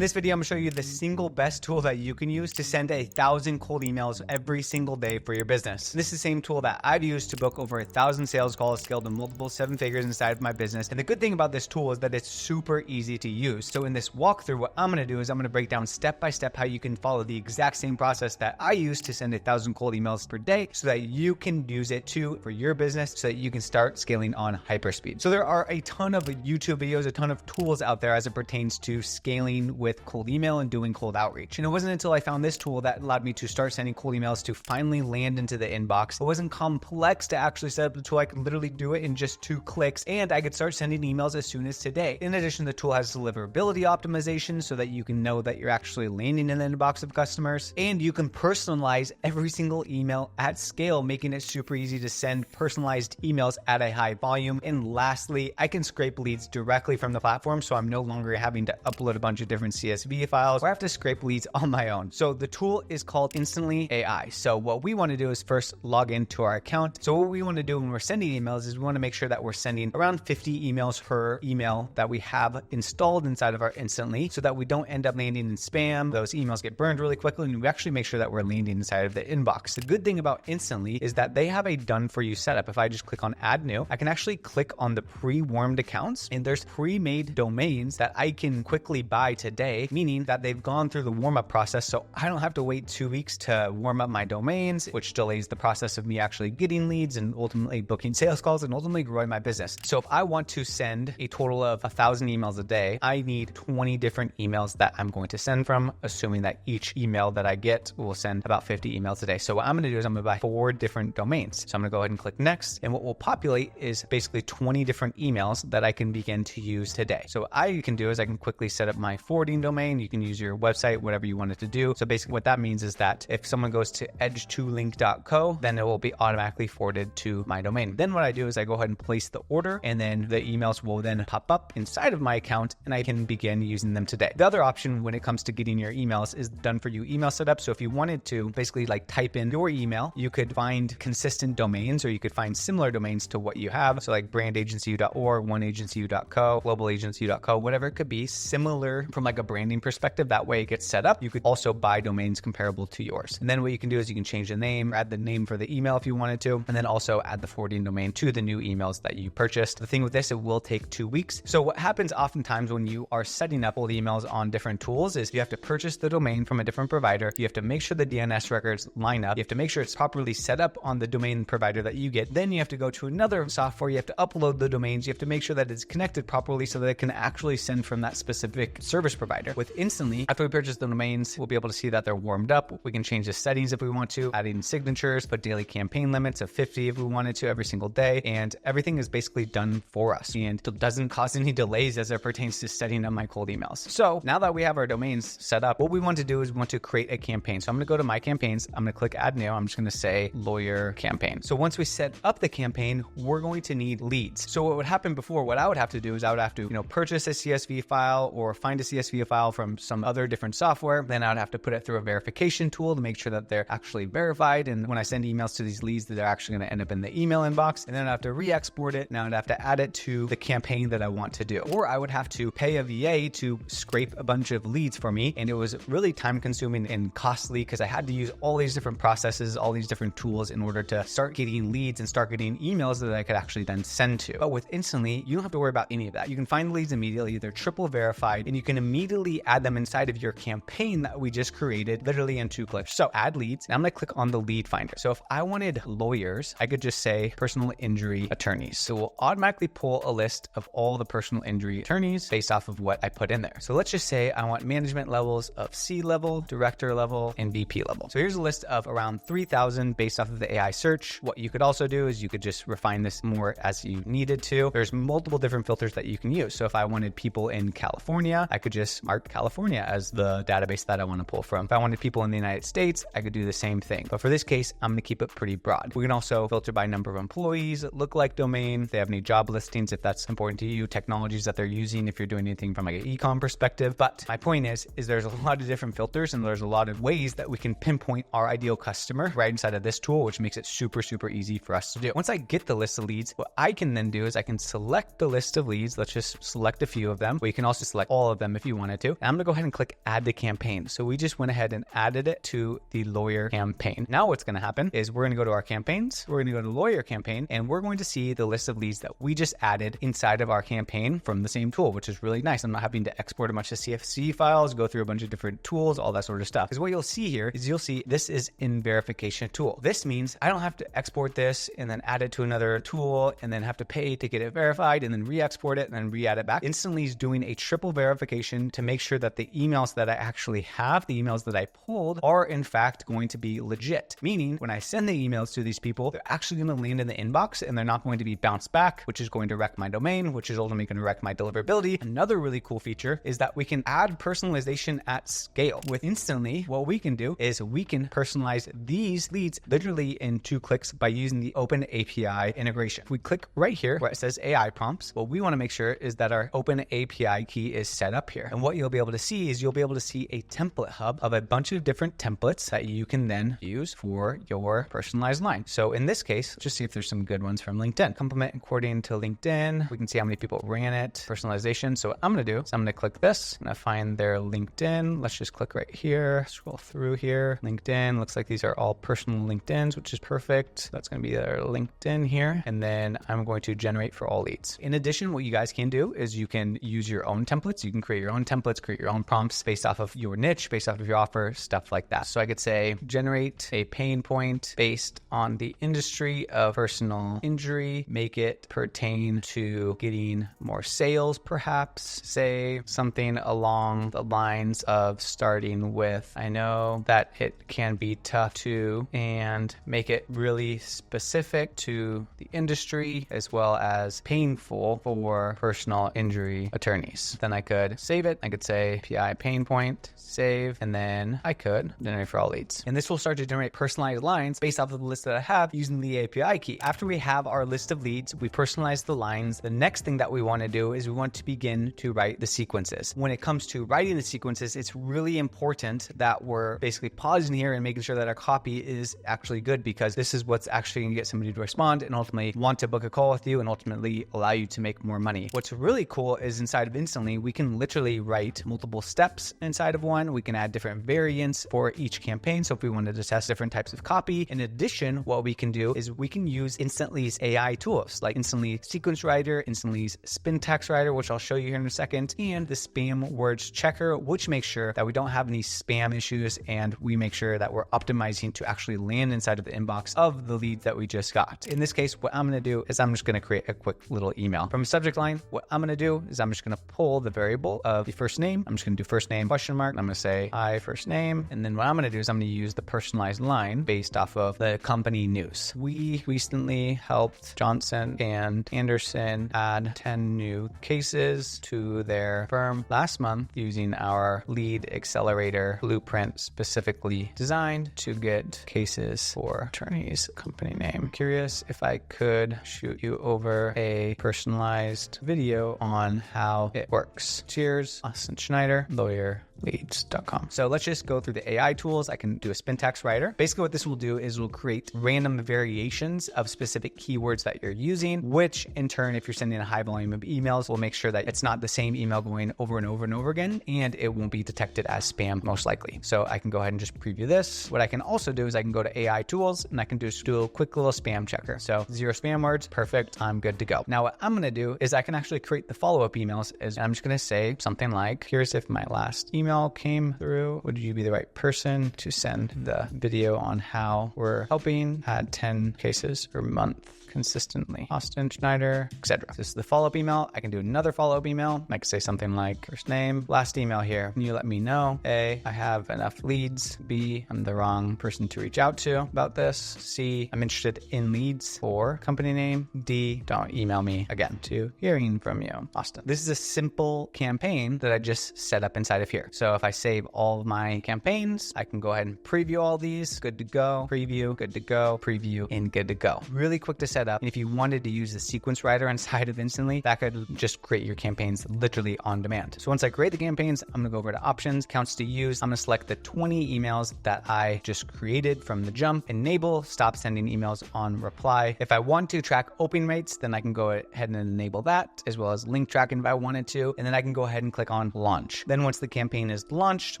In this video, I'm gonna show you the single best tool that you can use to send 1,000 cold emails every single day for your business. This is the same tool that I've used to book over 1,000 sales calls, scaled to multiple 7 figures inside of my business. And the good thing about this tool is that it's super easy to use. So in this walkthrough, what I'm gonna do is I'm gonna break down step by step how you can follow the exact same process that I use to send 1,000 cold emails per day so that you can use it too for your business so that you can start scaling on hyperspeed. So there are a ton of YouTube videos, a ton of tools out there as it pertains to scaling with cold email and doing cold outreach. And it wasn't until I found this tool that allowed me to start sending cold emails to finally land into the inbox. It wasn't complex to actually set up the tool. I could literally do it in just 2 clicks and I could start sending emails as soon as today. In addition, the tool has deliverability optimization so that you can know that you're actually landing in the inbox of customers, and you can personalize every single email at scale, making it super easy to send personalized emails at a high volume. And lastly, I can scrape leads directly from the platform, so I'm no longer having to upload a bunch of different CSV files or I have to scrape leads on my own. So the tool is called Instantly AI. So what we want to do is first log into our account. So what we want to do when we're sending emails is we want to make sure that we're sending around 50 emails per email that we have installed inside of our Instantly so that we don't end up landing in spam. Those emails get burned really quickly and we actually make sure that we're landing inside of the inbox. The good thing about Instantly is that they have a done for you setup. If I just click on add new, I can actually click on the pre-warmed accounts and there's pre-made domains that I can quickly buy today, meaning that they've gone through the warm-up process. So I don't have to wait 2 weeks to warm up my domains, which delays the process of me actually getting leads and ultimately booking sales calls and ultimately growing my business. So if I want to send a total of 1,000 emails a day, I need 20 different emails that I'm going to send from, assuming that each email that I get will send about 50 emails a day. So what I'm going to do is I'm going to buy 4 different domains. So I'm going to go ahead and click next. And what will populate is basically 20 different emails that I can begin to use today. So what I can do is I can quickly set up my forwarding domain. You can use your website, whatever you want it to do. So basically what that means is that if someone goes to edge2link.co, then it will be automatically forwarded to my domain. Then what I do is I go ahead and place the order and then the emails will then pop up inside of my account and I can begin using them today. The other option when it comes to getting your emails is done for you email setup. So if you wanted to basically like type in your email, you could find consistent domains or you could find similar domains to what you have. So like brandagency.org, oneagency.co, globalagency.co, whatever it could be similar from like a branding perspective. That way it gets set up. You could also buy domains comparable to yours. And then what you can do is you can change the name, add the name for the email if you wanted to, and then also add the forwarding domain to the new emails that you purchased. The thing with this, it will take 2 weeks. So what happens oftentimes when you are setting up cold emails on different tools is you have to purchase the domain from a different provider. You have to make sure the DNS records line up. You have to make sure it's properly set up on the domain provider that you get. Then you have to go to another software. You have to upload the domains. You have to make sure that it's connected properly so that it can actually send from that specific service provider. With Instantly, after we purchase the domains, we'll be able to see that they're warmed up. We can change the settings if we want to, add in signatures, put daily campaign limits of 50 if we wanted to every single day. And everything is basically done for us and it doesn't cause any delays as it pertains to setting up my cold emails. So now that we have our domains set up, what we want to do is we want to create a campaign. So I'm going to go to my campaigns. I'm going to click add new. I'm just going to say lawyer campaign. So once we set up the campaign, we're going to need leads. So what would happen before, what I would have to do is I would have to, purchase a CSV file or find a CSV file from some other different software. Then I would have to put it through a verification tool to make sure that they're actually verified. And when I send emails to these leads, that they're actually going to end up in the email inbox. And then I have to re-export it. Now I'd have to add it to the campaign that I want to do. Or I would have to pay a VA to scrape a bunch of leads for me. And it was really time consuming and costly because I had to use all these different processes, all these different tools in order to start getting leads and start getting emails that I could actually then send to. But with Instantly, you don't have to worry about any of that. You can find leads immediately. They're triple verified and you can immediately add them inside of your campaign that we just created literally in 2 clicks. So add leads. Now I'm going to click on the lead finder. So if I wanted lawyers, I could just say personal injury attorneys. So we'll automatically pull a list of all the personal injury attorneys based off of what I put in there. So let's just say I want management levels of C level, director level, and VP level. So here's a list of around 3,000 based off of the AI search. What you could also do is you could just refine this more as you needed to. There's multiple different filters that you can use. So if I wanted people in California, I could just mark California as the database that I want to pull from. If I wanted people in the United States, I could do the same thing. But for this case, I'm going to keep it pretty broad. We can also filter by number of employees, lookalike domain, if they have any job listings, if that's important to you, technologies that they're using, if you're doing anything from like an e-com perspective. But my point is there's a lot of different filters and there's a lot of ways that we can pinpoint our ideal customer right inside of this tool, which makes it super, super easy for us to do. Once I get the list of leads, what I can then do is I can select the list of leads. Let's just select a few of them. But you can also select all of them if you want wanted to. And I'm gonna go ahead and click add to campaign. So we just went ahead and added it to the lawyer campaign. Now what's gonna happen is we're gonna go to our campaigns, we're gonna go to lawyer campaign, and we're going to see the list of leads that we just added inside of our campaign from the same tool, which is really nice. I'm not having to export a bunch of CSV files, go through a bunch of different tools, all that sort of stuff. Because what you'll see here is you'll see this is in verification tool. This means I don't have to export this and then add it to another tool and then have to pay to get it verified and then re-export it and then re-add it back. Instantly is doing a triple verification to make sure that the emails that I actually have, the emails that I pulled, are in fact going to be legit. Meaning when I send the emails to these people, they're actually going to land in the inbox and they're not going to be bounced back, which is going to wreck my domain, which is ultimately going to wreck my deliverability. Another really cool feature is that we can add personalization at scale. With Instantly, what we can do is we can personalize these leads literally in 2 clicks by using the Open API integration. If we click right here where it says AI prompts, what we want to make sure is that our Open API key is set up here. And what you'll be able to see is you'll be able to see a template hub of a bunch of different templates that you can then use for your personalized line. So in this case, just see if there's some good ones from LinkedIn. Complement according to LinkedIn. We can see how many people ran it. Personalization. So what I'm going to do is I'm going to click this. I'm going to find their LinkedIn. Let's just click right here, scroll through here. LinkedIn. Looks like these are all personal LinkedIns, which is perfect. That's going to be their LinkedIn here. And then I'm going to generate for all leads. In addition, what you guys can do is you can use your own templates. You can create your own templates, create your own prompts based off of your niche, based off of your offer, stuff like that. So I could say generate a pain point based on the industry of personal injury, make it pertain to getting more sales, perhaps say something along the lines of starting with, I know that it can be tough to, and make it really specific to the industry as well as painful for personal injury attorneys. Then I could save it. I could say API pain point, save, and then I could generate for all leads. And this will start to generate personalized lines based off of the list that I have using the API key. After we have our list of leads, we personalize the lines. The next thing that we want to do is we want to begin to write the sequences. When it comes to writing the sequences, it's really important that we're basically pausing here and making sure that our copy is actually good, because this is what's actually going to get somebody to respond and ultimately want to book a call with you and ultimately allow you to make more money. What's really cool is inside of Instantly, we can literally write multiple steps inside of one. We can add different variants for each campaign. So if we wanted to test different types of copy, in addition, what we can do is we can use Instantly's AI tools like Instantly Sequence Writer, Instantly's Spin Text Writer, which I'll show you here in a second, and the Spam Words Checker, which makes sure that we don't have any spam issues and we make sure that we're optimizing to actually land inside of the inbox of the leads that we just got. In this case, what I'm going to do is I'm just going to create a quick little email. From a subject line, what I'm going to do is I'm just going to pull the variable of the first name. I'm just going to do first name question mark. I'm going to say hi first name. And then what I'm going to do is I'm going to use the personalized line based off of the company news. We recently helped Johnson and Anderson add 10 new cases to their firm last month using our lead accelerator blueprint specifically designed to get cases for attorneys. Company name. Curious if I could shoot you over a personalized video on how it works. Cheers, Austin Schneider, lawyerleads.com. So let's just go through the AI tools. I can do a spin text writer. Basically what this will do is we'll create random variations of specific keywords that you're using, which in turn, if you're sending a high volume of emails, will make sure that it's not the same email going over and over and over again, and it won't be detected as spam most likely. So I can go ahead and just preview this. What I can also do is I can go to AI tools and I can just do a quick little spam checker. So 0 spam words, perfect. I'm good to go. Now what I'm going to do is I can actually create the follow-up emails. I'm just going to say something like, curious if my last email came through. Would you be the right person to send the video on how we're helping add 10 cases per month consistently? Austin Schneider, etc. This is the follow-up email. I can do another follow-up email. I can say something like, first name, last email here. Can you let me know? A, I have enough leads. B, I'm the wrong person to reach out to about this. C, I'm interested in leads. For company name. D, don't email me again. To hearing from you, Austin. This is a simple campaign that I just set up inside of here. So So if I save all of my campaigns, I can go ahead and preview all these. Good to go. Preview, good to go. Preview, and good to go. Really quick to set up. And if you wanted to use the sequence writer inside of Instantly, that could just create your campaigns literally on demand. So once I create the campaigns, I'm gonna go over to options, counts to use. I'm gonna select the 20 emails that I just created from the jump, enable, stop sending emails on reply. If I want to track open rates, then I can go ahead and enable that, as well as link tracking if I wanted to, and then I can go ahead and click on launch. Then once the campaign is launched,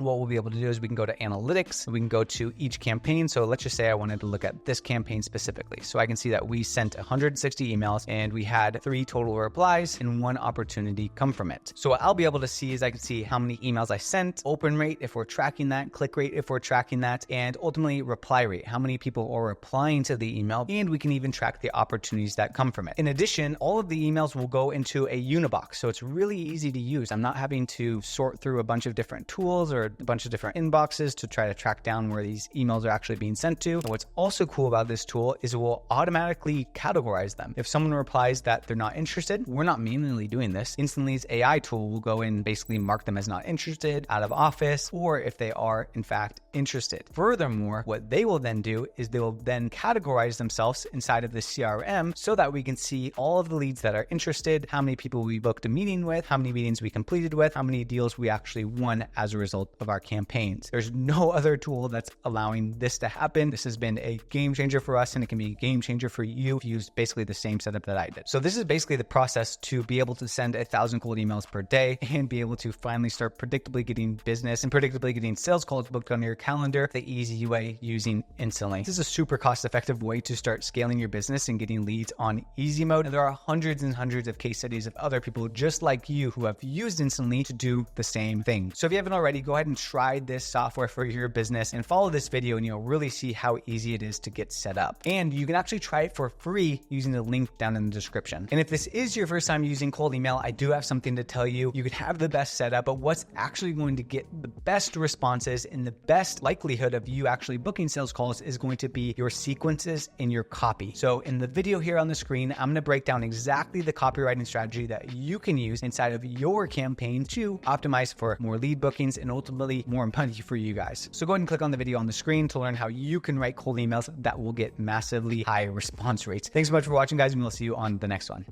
what we'll be able to do is we can go to analytics, we can go to each campaign. So let's just say I wanted to look at this campaign specifically. So I can see that we sent 160 emails and we had 3 total replies and 1 opportunity come from it. So what I'll be able to see is I can see how many emails I sent, open rate if we're tracking that, click rate if we're tracking that, and ultimately reply rate, how many people are replying to the email, and we can even track the opportunities that come from it. In addition, all of the emails will go into a unibox, so it's really easy to use. I'm not having to sort through a bunch of different tools or a bunch of different inboxes to try to track down where these emails are actually being sent to. What's also cool about this tool is it will automatically categorize them. If someone replies that they're not interested, we're not manually doing this. Instantly's AI tool will go in and basically mark them as not interested, out of office, or if they are in fact interested. Furthermore, what they will then do is they will then categorize themselves inside of the CRM so that we can see all of the leads that are interested, how many people we booked a meeting with, how many meetings we completed with, how many deals we actually won as a result of our campaigns. There's no other tool that's allowing this to happen. This has been a game changer for us, and it can be a game changer for you if you use basically the same setup that I did. So this is basically the process to be able to send 1,000 cold emails per day and be able to finally start predictably getting business and predictably getting sales calls booked on your calendar the easy way using Instantly. This is a super cost-effective way to start scaling your business and getting leads on easy mode. And there are hundreds and hundreds of case studies of other people just like you who have used Instantly to do the same thing. So if you haven't already, go ahead and try this software for your business and follow this video, and you'll really see how easy it is to get set up. And you can actually try it for free using the link down in the description. And if this is your first time using cold email, I do have something to tell you. You could have the best setup, but what's actually going to get the best responses and the best likelihood of you actually booking sales calls is going to be your sequences and your copy. So in the video here on the screen, I'm going to break down exactly the copywriting strategy that you can use inside of your campaign to optimize for more lead bookings and ultimately more money for you guys. So go ahead and click on the video on the screen to learn how you can write cold emails that will get massively high response rates. Thanks so much for watching, guys, and we'll see you on the next one.